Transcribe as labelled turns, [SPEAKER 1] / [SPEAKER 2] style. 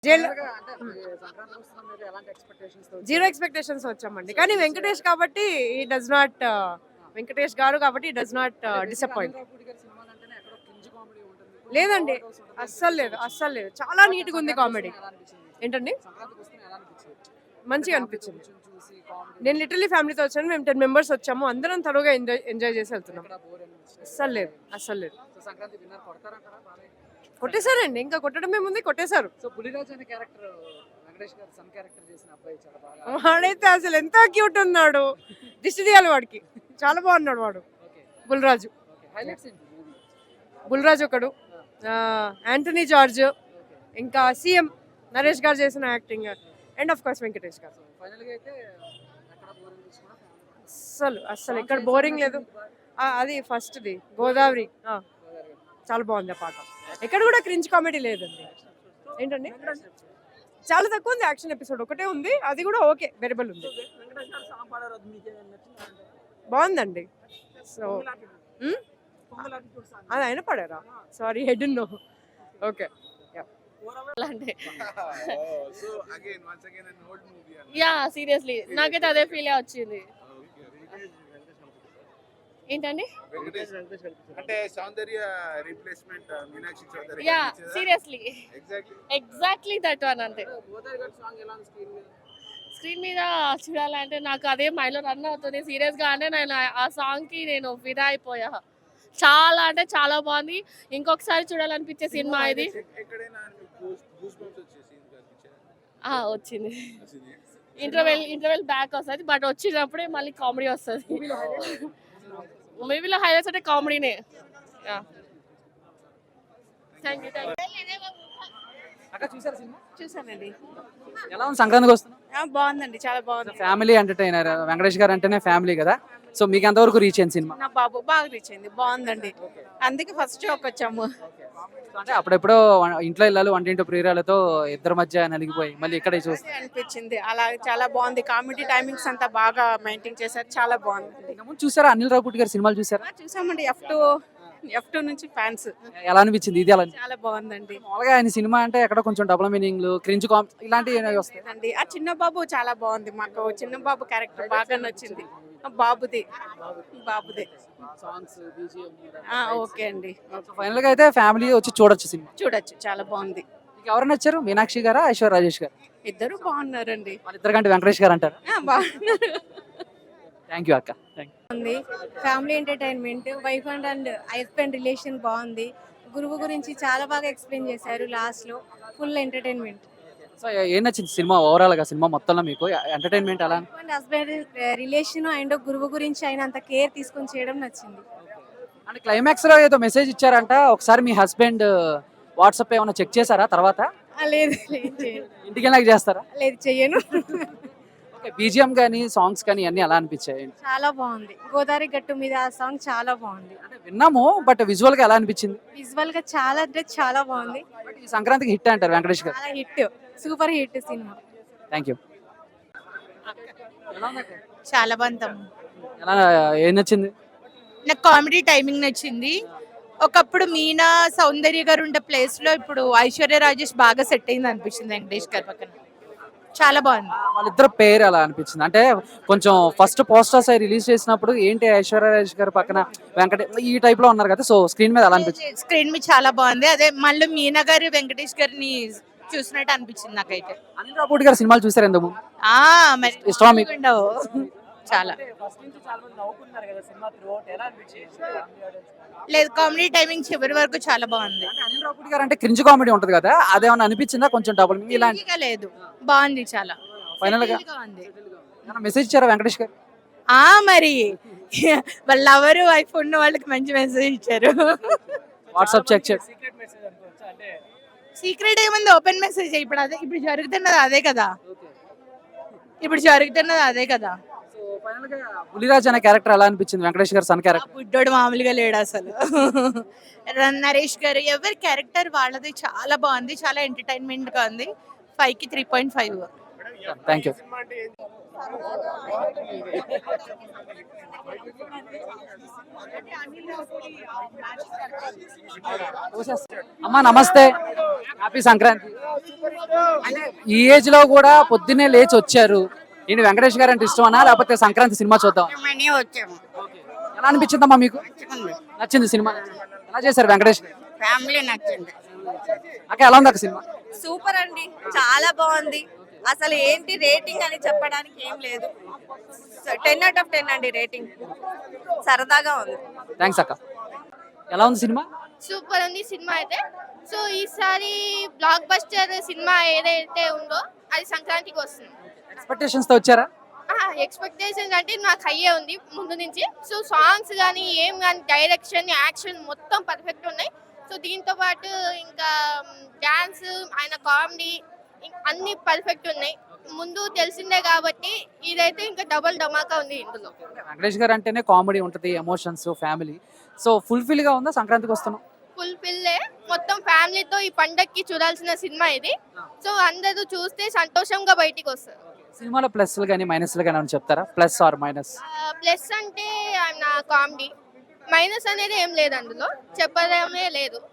[SPEAKER 1] Jail zero expectations వచ్చామండి. కానీ వెంకటేష్ కాబట్టి ఈ డస్ నాట్ వెంకటేష్ గారు కాబట్టి డస్ నాట్ డిసప్పాయింట్. లేదండి, అస్సలు లేదు. చాలా నీట్గా ఉంది కామెడీ. ఏంటండి, మంచిగా అనిపించింది. నేను లిటరలీ ఫ్యామిలీతో వచ్చాను. మేము 10 members వచ్చాము. అందరం తరువుగా ఎంజాయ్ చేసి వెళ్తున్నాం. అస్సలు లేదు. కొట్టేశారండి, ఇంకా కొట్టడమే ముందు కొట్టేశారు. వాడైతే అసలు ఎంత క్యూట్ ఉన్నాడు. దిష్టి తీయాలి వాడికి. చాలా బాగున్నాడు వాడు. బుల్రాజు ఒకడు, యాంటనీ జార్జ్, ఇంకా సీఎం నరేష్ గారు చేసిన acting, and of course Venkatesh గారు. అస్సలు ఎక్కడ బోరింగ్ లేదు. అది ఫస్ట్ది గోదావరి, చాలా బాగుంది ఆ పాట. ఎక్కడ కూడా క్రింజ్ కామెడీ లేదండి. ఏంటండి, చాలా తక్కువ ఉంది. యాక్షన్ ఎపిసోడ్ ఒకటే ఉంది, అది కూడా ఓకే, వెరబుల్ ఉంది. బాగుందండి. సో అది ఆయన పడారా? Sorry, head no. Okay,
[SPEAKER 2] ya seriously నాకైతే అదే ఫీల్ వచ్చింది. ఏంటండి, ya seriously exactly that one. అంతే, స్క్రీన్ మీద చూడాలంటే నాకు అదే మైండ్లో రన్ అవుతుంది సీరియస్ గా. అంటే నేను ఆ సాంగ్ కి నేను ఫిదా అయిపోయా. చాలా అంటే చాలా బాగుంది. ఇంకొకసారి చూడాలనిపించే సినిమా ఇది. వచ్చింది. ఇంటర్వెల్ బ్యాక్ వస్తుంది, బట్ వచ్చినప్పుడే మళ్ళీ కామెడీ వస్తుంది. మూవీలో హైలైట్స్ అంటే కామెడీనే.
[SPEAKER 3] చూసానండి.
[SPEAKER 4] ఎలా ఉంది సంక్రాంతికి వస్తుంది?
[SPEAKER 3] బాగుందండి, చాలా బాగుంది.
[SPEAKER 4] ఫ్యామిలీ ఎంటర్టైనర్ వెంకటేష్ గారు అంటేనే ఫ్యామిలీ కదా, సో మీకు ఎంతవరకు రీచ్ అయింది సినిమా?
[SPEAKER 3] నా బాబు బాగా రీచ్ అయింది, బాగుందండి. అందుకే ఫస్ట్ షోకి వచ్చాము.
[SPEAKER 4] అంటే అప్పుడెప్పుడో ఇంట్లో ఇల్లాలు వంటింటి ప్రియురాలతో ఇద్దరి మధ్య నలిగిపోయి మళ్ళీ ఇక్కడ చూస్తే
[SPEAKER 3] అనిపించింది. అలా చాలా బాగుంది. కామెడీ టైమింగ్స్ అంతా బాగా మెయింటైన్ చేశారు, చాలా బాగుంది.
[SPEAKER 4] చూసారా అనిల్ రావుపూడి గారి సినిమాలు చూసారా?
[SPEAKER 3] చూసామండి. F2 నుంచి ఫ్యాన్స్.
[SPEAKER 4] ఎలా అనిపించింది ఇది? ఎలా
[SPEAKER 3] చాలా బాగుందండి.
[SPEAKER 4] మామూలుగా ఆయన సినిమా అంటే ఎక్కడ కొంచెం డబుల్ మీనింగ్లు, క్రింజ్ ఇలాంటివి వస్తాయి.
[SPEAKER 3] ఆ చిన్న బాబు చాలా బాగుంది. మాకు చిన్న బాబు క్యారెక్టర్ బాగా నచ్చింది. బాబుదే. ఓకే అండి.
[SPEAKER 4] ఫైనల్ గా అయితే ఫ్యామిలీ వచ్చి చూడొచ్చు సినిమా.
[SPEAKER 3] చూడొచ్చు, చాలా బాగుంది.
[SPEAKER 4] ఎవరు నచ్చారు, మీనాక్షి గారా ఐశ్వర్య రాజేష్ గారు?
[SPEAKER 3] ఇద్దరు బాగున్నారండి.
[SPEAKER 4] వాళ్ళిద్దరు కంటే వెంకటేష్ గారు అంటారు.
[SPEAKER 3] బాగున్నారు.
[SPEAKER 4] థ్యాంక్ యూ అక్క.
[SPEAKER 5] ఉంది. Family entertainment, wife and husband relation బాగుంది. గురువు గురించి చాలా బాగా ఎక్స్ప్లెయిన్ చేశారు లాస్ట్ లో. Full entertainment.
[SPEAKER 4] సో ఏం నచ్చింది సినిమా ఓవరాల్ గా? సినిమా మొత్తంలో మీకు ఎంటర్టైన్మెంట్ ఎలా?
[SPEAKER 5] హస్బెండ్ రిలేషన్ అండ్ గురువు గురించి ఆయన అంత కేర్ తీసుకొని చేయడం నచ్చింది.
[SPEAKER 4] అంటే క్లైమాక్స్ లో ఏదో మెసేజ్ ఇచ్చారంట, ఒకసారి మీ హస్బెండ్ వాట్సాప్ ఏమైనా చెక్ చేశారా తర్వాత?
[SPEAKER 5] లేదు,
[SPEAKER 4] ఇంటికి వెళ్ళాక చేస్తారా?
[SPEAKER 5] లేదు, చెయ్యను.
[SPEAKER 4] బీజిఎం కానీ సాంగ్స్ కానీ అన్ని ఎలా అనిపించాయి?
[SPEAKER 5] చాలా బాగుంది. గోదావరి గట్టు మీద ఆ సాంగ్ చాలా బాగుంది.
[SPEAKER 4] అంటే విన్నాము, బట్ విజువల్ గా ఎలా అనిపించింది?
[SPEAKER 5] విజువల్ గా చాలా అంటే చాలా బాగుంది.
[SPEAKER 4] ఈ సంక్రాంతికి హిట్ అంటారు వెంకటేష్ గారు.
[SPEAKER 5] చాలా hit, super hit cinema.
[SPEAKER 4] Thank you.
[SPEAKER 6] చాలా బాగుంది.
[SPEAKER 4] ఎలా ఏం నచ్చింది?
[SPEAKER 6] నాకు కామెడీ టైమింగ్ నచ్చింది. ఒకప్పుడు మీనా సౌందర్య గారు ఉండే ప్లేస్ లో ఇప్పుడు ఐశ్వర్య రాజేష్ బాగా సెట్ అయింది అనిపించింది వెంకటేష్ గారి పక్కన. చాలా బాగుంది.
[SPEAKER 4] వాళ్ళిద్దరు పేరు ఎలా అనిపించింది? అంటే కొంచెం ఫస్ట్ పోస్టర్స్ రిలీజ్ చేసినప్పుడు ఏంటి ఐశ్వర్య రాజేష్ గారి పక్కన వెంకటేష్ ఈ టైప్ లో ఉన్నారు కదా, సో స్క్రీన్ మీద ఎలా అనిపించింది?
[SPEAKER 6] స్క్రీన్ మీద చాలా బాగుంది. అదే మళ్ళీ మీనా గారు వెంకటేష్ గారిని చూసినట్టు అనిపించింది నాకైతే.
[SPEAKER 4] అనిల్ రావుపూడి గారి సినిమాలు చూసారు ఎందుకు?
[SPEAKER 6] మరి
[SPEAKER 4] ఇష్టమా మీకు?
[SPEAKER 6] చాలా లేదు, కామెడీ టైమింగ్ చివరి వరకు చాలా బాగుంది.
[SPEAKER 4] అనిల్ రావుపూడి గారు అంటే క్రింజ్ కామెడీ ఉంటది కదా, అదేమన్నా అనిపించిందా? కొంచెం డబుల్ ఇలాంటి
[SPEAKER 6] లేదు, బాగుంది. చాలా
[SPEAKER 4] ఫైనల్ గా మెసేజ్ ఇచ్చారా వెంకటేష్ గారు?
[SPEAKER 6] మరి వాళ్ళ ఎవరు వైఫ్ ఉన్న వాళ్ళకి మంచి మెసేజ్ ఇచ్చారు.
[SPEAKER 4] వాట్సాప్ చెక్ చేసి
[SPEAKER 6] సీక్రెట్ ఏముంది, ఓపెన్ మెసేజ్. ఇప్పుడు జరుగుతున్నది అదే కదా.
[SPEAKER 4] పులిరాజ్ అనే క్యారెక్టర్ ఎలా అనిపించింది? వెంకటేష్ గారు సన్ క్యారెక్టర్.
[SPEAKER 6] బుడ్డోడు మామూలుగా లేడు అసలు. నరేష్ గారు ఎవరి క్యారెక్టర్ వాళ్ళది చాలా బాగుంది. చాలా ఎంటర్టైన్మెంట్ గా ఉంది. 5కి 3.5.
[SPEAKER 4] Thank you. అమ్మా నమస్తే, హ్యాపీ సంక్రాంతి. అంటే ఈ ఏజ్ లో కూడా పొద్దున్నే లేచి వచ్చారు. ఏంటి వెంకటేష్ గారు అంటే ఇష్టమనా, లేకపోతే సంక్రాంతి సినిమా చూద్దాం
[SPEAKER 3] వచ్చాము,
[SPEAKER 4] ఎలా అనిపించిందమ్మా మీకు?
[SPEAKER 3] నచ్చుకుంది.
[SPEAKER 4] నచ్చింది సినిమా? ఎలా చేశారు వెంకటేష్ గారు?
[SPEAKER 3] ఫ్యామిలీ నచ్చింది.
[SPEAKER 4] అక్క ఎలా ఉంది అక్క సినిమా?
[SPEAKER 7] సూపర్ అండి, చాలా బాగుంది. అసలు ఏంటి రేటింగ్ అని చెప్పడానికి ఏం లేదు. 10/10 అండి రేటింగ్. సరదాగా ఉంది.
[SPEAKER 4] థ్యాంక్స్ అక్క. ఎలా ఉంది సినిమా?
[SPEAKER 2] సూపర్ ఉంది సినిమా అయితే. సో ఈసారి బ్లాక్ బస్టర్ సినిమా ఏదైతే ఉందో అది సంక్రాంతికి వస్తుంది.
[SPEAKER 4] ఎక్స్పెక్టేషన్స్ తో వచ్చారా?
[SPEAKER 2] ఎక్స్పెక్టేషన్స్ అంటే నాకు హైయే ఉంది ముందు నుంచి. సో సాంగ్స్ కానీ ఏం కానీ డైరెక్షన్ యాక్షన్ మొత్తం పర్ఫెక్ట్ ఉన్నాయి. సో దీంతో పాటు ఇంకా డ్యాన్స్, ఆయన కామెడీ అన్ని పర్ఫెక్ట్ ఉన్నాయి. ముందు తెలిసిందే కాబట్టి ఇదైతే ఇంకా డబుల్ ధమాకా ఉంది ఇందులో.
[SPEAKER 4] వెంకటేష్ గారు అంటేనే కామెడీ ఉంటుంది, ఎమోషన్స్, ఫ్యామిలీ. సో ఫుల్ఫిల్ గా ఉందా సంక్రాంతికి వస్తున్నాం?
[SPEAKER 2] ఫుల్ ఫిల్లే, మొత్తం ఫ్యామిలీతో ఈ పండక్కి చూడాల్సిన సినిమా ఇది. సో అందరూ చూస్తే సంతోషంగా బయటికి వస్తారు.
[SPEAKER 4] సినిమాలో ప్లస్లు కానీ మైనస్లు కానీ అని చెప్తారా? Plus are minus?
[SPEAKER 2] ప్లస్ అంటే ఆయన కామెడీ, మైనస్ అనేది ఏం లేదు, అందులో చెప్పడమే లేదు.